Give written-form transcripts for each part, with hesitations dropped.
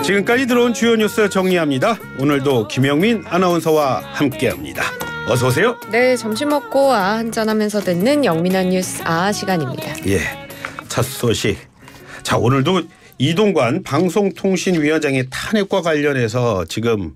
지금까지 들어온 주요 뉴스 정리합니다. 오늘도 김영민 아나운서와 함께합니다. 어서 오세요. 네, 점심 먹고 한잔하면서 듣는 영민한 뉴스 시간입니다. 예, 첫 소식. 자, 오늘도 이동관 방송통신위원장의 탄핵과 관련해서 지금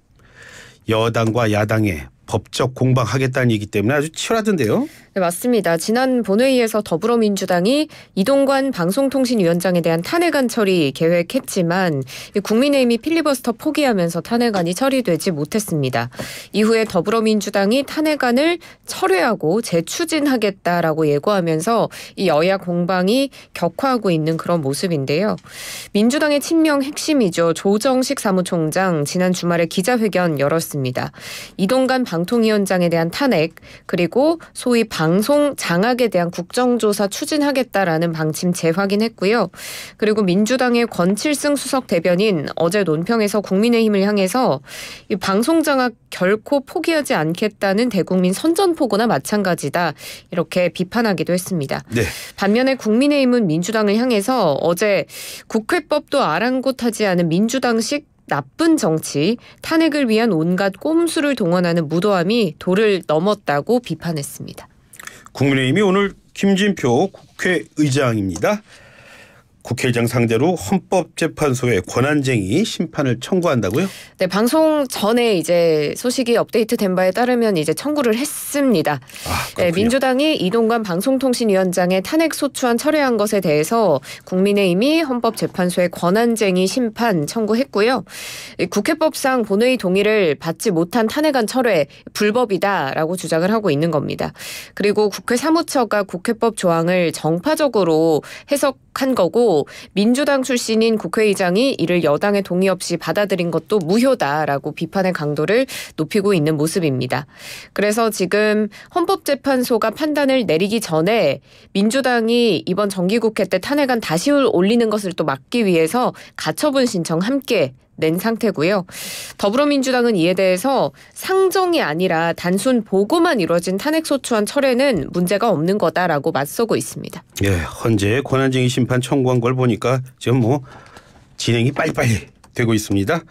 여당과 야당의 법적 공방하겠다는 얘기 때문에 아주 치열하던데요. 네, 맞습니다. 지난 본회의에서 더불어민주당이 이동관 방송통신위원장에 대한 탄핵안 처리 계획했지만 국민의힘이 필리버스터 포기하면서 탄핵안이 처리되지 못했습니다. 이후에 더불어민주당이 탄핵안을 철회하고 재추진하겠다라고 예고하면서 이 여야 공방이 격화하고 있는 그런 모습인데요. 민주당의 친명 핵심이죠. 조정식 사무총장 지난 주말에 기자회견 열었습니다. 이동관 방통위원장에 대한 탄핵 그리고 소위 방송 장악에 대한 국정조사 추진하겠다라는 방침 재확인했고요. 그리고 민주당의 권칠승 수석 대변인 어제 논평에서 국민의힘을 향해서 이 방송 장악 결코 포기하지 않겠다는 대국민 선전포고나 마찬가지다 이렇게 비판하기도 했습니다. 네. 반면에 국민의힘은 민주당을 향해서 어제 국회법도 아랑곳하지 않은 민주당식 나쁜 정치, 탄핵을 위한 온갖 꼼수를 동원하는 무도함이 도를 넘었다고 비판했습니다. 국민의힘이 오늘 김진표 국회의장입니다. 국회의장 상대로 헌법재판소에 권한쟁의 심판을 청구한다고요? 네, 방송 전에 이제 소식이 업데이트된 바에 따르면 이제 청구를 했습니다. 네, 민주당이 이동관 방송통신위원장의 탄핵 소추안 철회한 것에 대해서 국민의힘이 헌법재판소에 권한쟁의 심판 청구했고요. 국회법상 본회의 동의를 받지 못한 탄핵안 철회 불법이다라고 주장을 하고 있는 겁니다. 그리고 국회 사무처가 국회법 조항을 정파적으로 해석한 거고 민주당 출신인 국회의장이 이를 여당의 동의 없이 받아들인 것도 무효다라고 비판의 강도를 높이고 있는 모습입니다. 그래서 지금 헌법재판소가 판단을 내리기 전에 민주당이 이번 정기국회 때 탄핵안 다시 올리는 것을 또 막기 위해서 가처분 신청 함께 낸 상태고요. 더불어민주당은 이에 대해서 상정이 아니라 단순 보고만 이루어진 탄핵소추안 철회는 문제가 없는 거다라고 맞서고 있습니다. 예, 헌재 권한쟁의 심판 청구한 걸 보니까 지금 진행이 빨리빨리 되고 있습니다.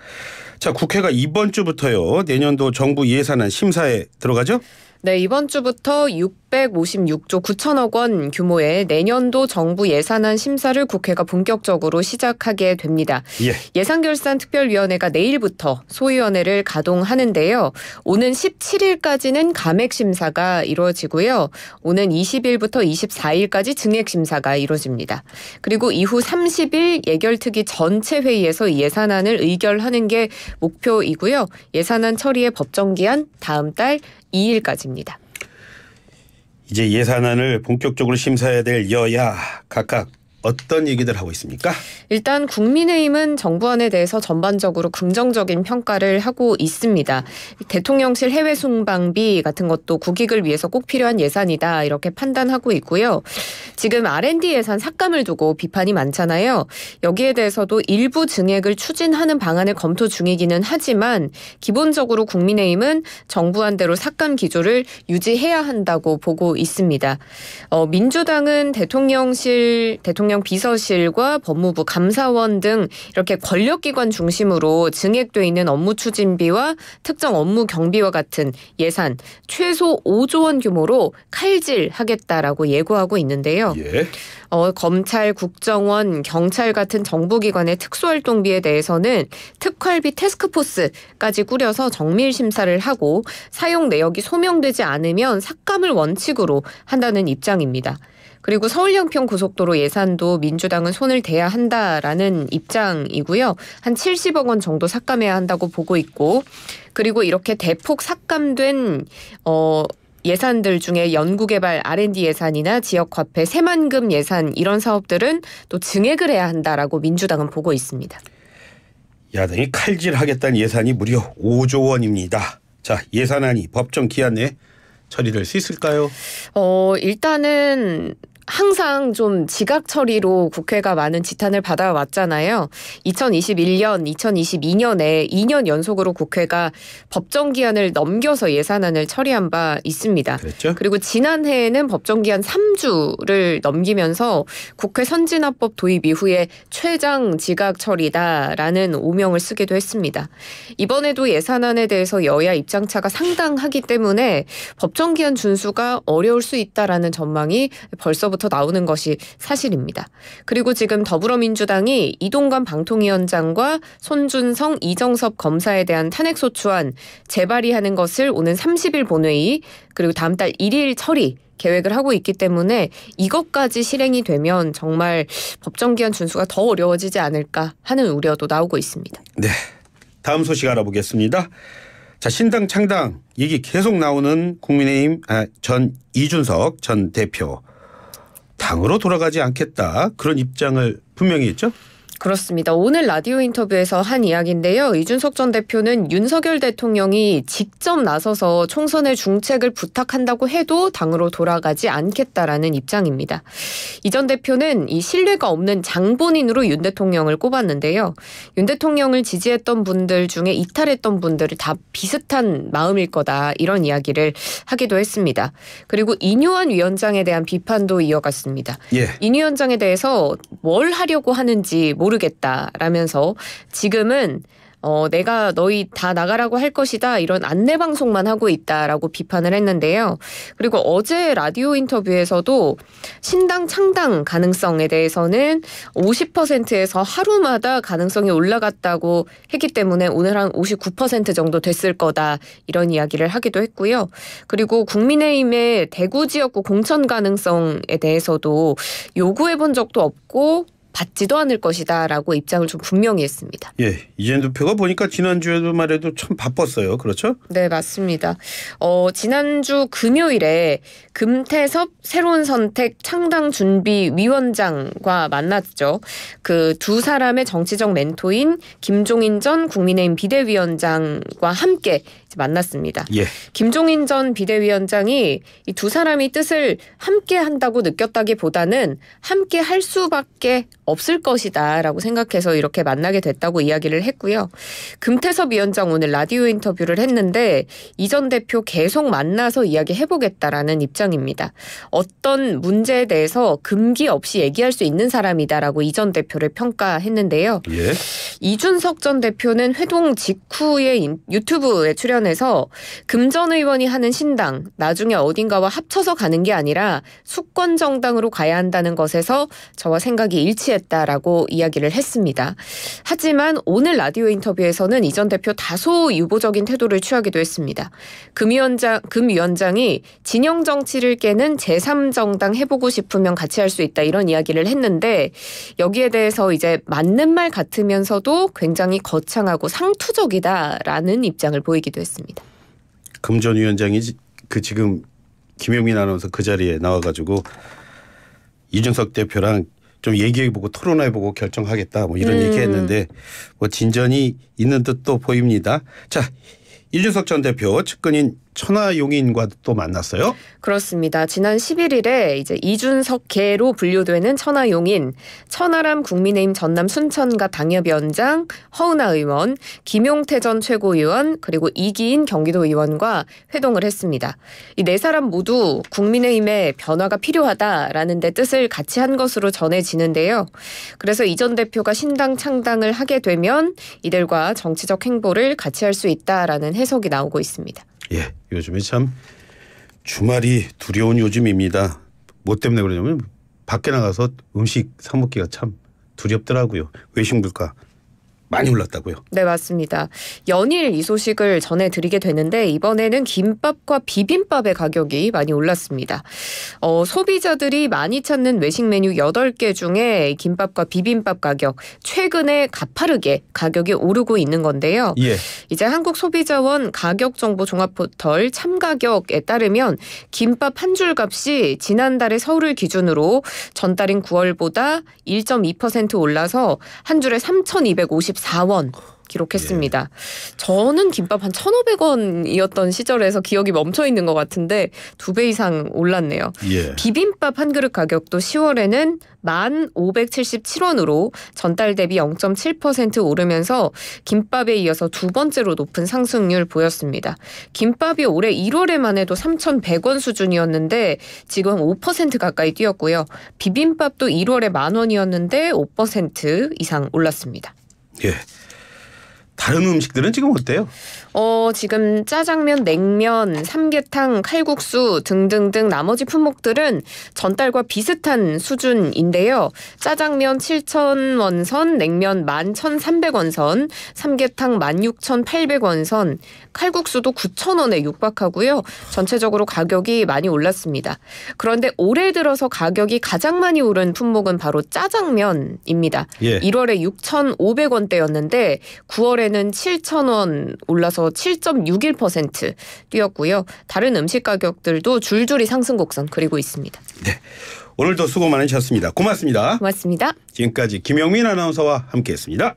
자, 국회가 이번 주부터요. 내년도 정부 예산안 심사에 들어가죠? 네, 이번 주부터 656조 9천억 원 규모의 내년도 정부 예산안 심사를 국회가 본격적으로 시작하게 됩니다. 예산결산특별위원회가 내일부터 소위원회를 가동하는데요. 오는 17일까지는 감액심사가 이루어지고요. 오는 20일부터 24일까지 증액심사가 이루어집니다. 그리고 이후 30일 예결특위 전체 회의에서 예산안을 의결하는 게 목표이고요. 예산안 처리의 법정기한 다음 달 2일까지입니다. 이제 예산안을 본격적으로 심사해야 될 여야 각각 어떤 얘기들 하고 있습니까? 일단 국민의힘은 정부안에 대해서 전반적으로 긍정적인 평가를 하고 있습니다. 대통령실 해외 순방비 같은 것도 국익을 위해서 꼭 필요한 예산이다 이렇게 판단하고 있고요. 지금 R&D 예산 삭감을 두고 비판이 많잖아요. 여기에 대해서도 일부 증액을 추진하는 방안을 검토 중이기는 하지만 기본적으로 국민의힘은 정부안대로 삭감 기조를 유지해야 한다고 보고 있습니다. 민주당은 대통령 비서실과 법무부, 감사원 등 이렇게 권력기관 중심으로 증액돼 있는 업무 추진비와 특정 업무 경비와 같은 예산 최소 5조 원 규모로 칼질하겠다라고 예고하고 있는데요. 검찰, 국정원, 경찰 같은 정부기관의 특수활동비에 대해서는 특활비 태스크포스까지 꾸려서 정밀 심사를 하고 사용 내역이 소명되지 않으면 삭감을 원칙으로 한다는 입장입니다. 그리고 서울 양평고속도로 예산도 민주당은 손을 대야 한다라는 입장이고요. 한 70억 원 정도 삭감해야 한다고 보고 있고 그리고 이렇게 대폭 삭감된 예산들 중에 연구개발 R&D 예산이나 지역화폐 새만금 예산 이런 사업들은 또 증액을 해야 한다라고 민주당은 보고 있습니다. 야당이 칼질하겠다는 예산이 무려 5조 원입니다. 자, 예산안이 법정 기한 내에 처리될 수 있을까요? 일단은 항상 좀 지각 처리로 국회가 많은 지탄을 받아왔잖아요. 2021년, 2022년에 2년 연속으로 국회가 법정기한을 넘겨서 예산안을 처리한 바 있습니다. 그랬죠? 그리고 지난해에는 법정기한 3주를 넘기면서 국회 선진화법 도입 이후에 최장 지각 처리다라는 오명을 쓰기도 했습니다. 이번에도 예산안에 대해서 여야 입장차가 상당하기 때문에 법정기한 준수가 어려울 수 있다라는 전망이 벌써부터 나오는 것이 사실입니다. 그리고 지금 더불어민주당이 이동관 방통위원장과 손준성, 이정섭 검사에 대한 탄핵소추안 재발의하는 것을 오는 30일 본회의 그리고 다음 달 1일 처리 계획을 하고 있기 때문에 이것까지 실행이 되면 정말 법정기한 준수가 더 어려워지지 않을까 하는 우려도 나오고 있습니다. 네, 다음 소식 알아보겠습니다. 자, 신당 창당 얘기 계속 나오는 국민의힘 전 이준석 전 대표. 당으로 돌아가지 않겠다 그런 입장을 분명히 했죠. 그렇습니다. 오늘 라디오 인터뷰에서 한 이야기인데요. 이준석 전 대표는 윤석열 대통령이 직접 나서서 총선의 중책을 부탁한다고 해도 당으로 돌아가지 않겠다라는 입장입니다. 이 전 대표는 이 신뢰가 없는 장본인으로 윤 대통령을 꼽았는데요. 윤 대통령을 지지했던 분들 중에 이탈했던 분들이 다 비슷한 마음일 거다 이런 이야기를 하기도 했습니다. 그리고 인유한 위원장에 대한 비판도 이어갔습니다. 예. 인 위원장에 대해서 뭘 하려고 하는지 모르겠다라면서 지금은 내가 너희 다 나가라고 할 것이다 이런 안내 방송만 하고 있다라고 비판을 했는데요. 그리고 어제 라디오 인터뷰에서도 신당 창당 가능성에 대해서는 50%에서 하루마다 가능성이 올라갔다고 했기 때문에 오늘 한 59% 정도 됐을 거다 이런 이야기를 하기도 했고요. 그리고 국민의힘의 대구 지역구 공천 가능성에 대해서도 요구해 본 적도 없고 받지도 않을 것이다라고 입장을 좀 분명히 했습니다. 예, 이재명 대표가 보니까 지난주에도 말해도 참 바빴어요. 그렇죠? 네, 맞습니다. 지난주 금요일에 금태섭 새로운 선택 창당준비위원장과 만났죠. 그 두 사람의 정치적 멘토인 김종인 전 국민의힘 비대위원장과 함께 만났습니다. 예. 김종인 전 비대위원장이 이 두 사람이 뜻을 함께 한다고 느꼈다기보다는 함께 할 수밖에 없을 것이다라고 생각해서 이렇게 만나게 됐다고 이야기를 했고요. 금태섭 위원장 오늘 라디오 인터뷰를 했는데 이 전 대표 계속 만나서 이야기해보겠다라는 입장입니다. 어떤 문제에 대해서 금기 없이 얘기할 수 있는 사람이다라고 이 전 대표를 평가했는데요. 예. 이준석 전 대표는 회동 직후에 유튜브에 출연해서 금 전 의원이 하는 신당 나중에 어딘가와 합쳐서 가는 게 아니라 수권 정당으로 가야 한다는 것에서 저와 생각이 일치했다라고 이야기를 했습니다. 하지만 오늘 라디오 인터뷰에서는 이 전 대표 다소 유보적인 태도를 취하기도 했습니다. 금 위원장이 진영 정치를 깨는 제3정당 해보고 싶으면 같이 할 수 있다 이런 이야기를 했는데 여기에 대해서 이제 맞는 말 같으면서도 굉장히 거창하고 상투적이다라는 입장을 보이기도 했습니다. 금 전 위원장이 지금 김용민 아나운서 그 자리에 나와가지고 이준석 대표랑 좀 얘기해보고 토론해보고 결정하겠다 뭐 이런 얘기했는데 뭐 진전이 있는 듯도 보입니다. 자, 이준석 전 대표 측근인 천하용인과 또 만났어요. 그렇습니다. 지난 11일에 이제 이준석계로 분류되는 천하용인, 천하람 국민의힘 전남 순천갑 당협위원장, 허은하 의원, 김용태 전 최고위원 그리고 이기인 경기도의원과 회동을 했습니다. 이 네 사람 모두 국민의힘의 변화가 필요하다라는 데 뜻을 같이 한 것으로 전해지는데요. 그래서 이 전 대표가 신당 창당을 하게 되면 이들과 정치적 행보를 같이 할 수 있다라는 해석이 나오고 있습니다. 예, 요즘에 참 주말이 두려운 요즘입니다. 뭐 때문에 그러냐면 밖에 나가서 음식 사 먹기가 참 두렵더라고요. 외식 물가 많이 올랐다고요. 네, 맞습니다. 연일 이 소식을 전해드리게 되는데 이번에는 김밥과 비빔밥의 가격이 많이 올랐습니다. 소비자들이 많이 찾는 외식 메뉴 8개 중에 김밥과 비빔밥 가격 최근에 가파르게 가격이 오르고 있는 건데요. 예. 이제 한국소비자원 가격정보 종합포털 참가격에 따르면 김밥 한 줄 값이 지난달에 서울을 기준으로 전달인 9월보다 1.2% 올라서 한 줄에 3,254원. 기록했습니다. 저는 김밥 한 1,500원이었던 시절에서 기억이 멈춰 있는 것 같은데 2배 이상 올랐네요. 예. 비빔밥 한 그릇 가격도 10월에는 1,577원으로 전달 대비 0.7% 오르면서 김밥에 이어서 두 번째로 높은 상승률 보였습니다. 김밥이 올해 1월에만 해도 3,100원 수준이었는데 지금 5% 가까이 뛰었고요. 비빔밥도 1월에 10,000원이었는데 5% 이상 올랐습니다. 예. 다른 음식들은 지금 어때요? 지금 짜장면, 냉면, 삼계탕, 칼국수 등등등 나머지 품목들은 전달과 비슷한 수준인데요. 짜장면 7,000원 선, 냉면 11,300원 선, 삼계탕 16,800원 선, 칼국수도 9,000원에 육박하고요. 전체적으로 가격이 많이 올랐습니다. 그런데 올해 들어서 가격이 가장 많이 오른 품목은 바로 짜장면입니다. 예. 1월에 6,500원대였는데 9월에는 7,000원 올라서 7.61% 뛰었고요. 다른 음식 가격들도 줄줄이 상승 곡선 그리고 있습니다. 네. 오늘도 수고 많으셨습니다. 고맙습니다. 고맙습니다. 지금까지 김영민 아나운서와 함께했습니다.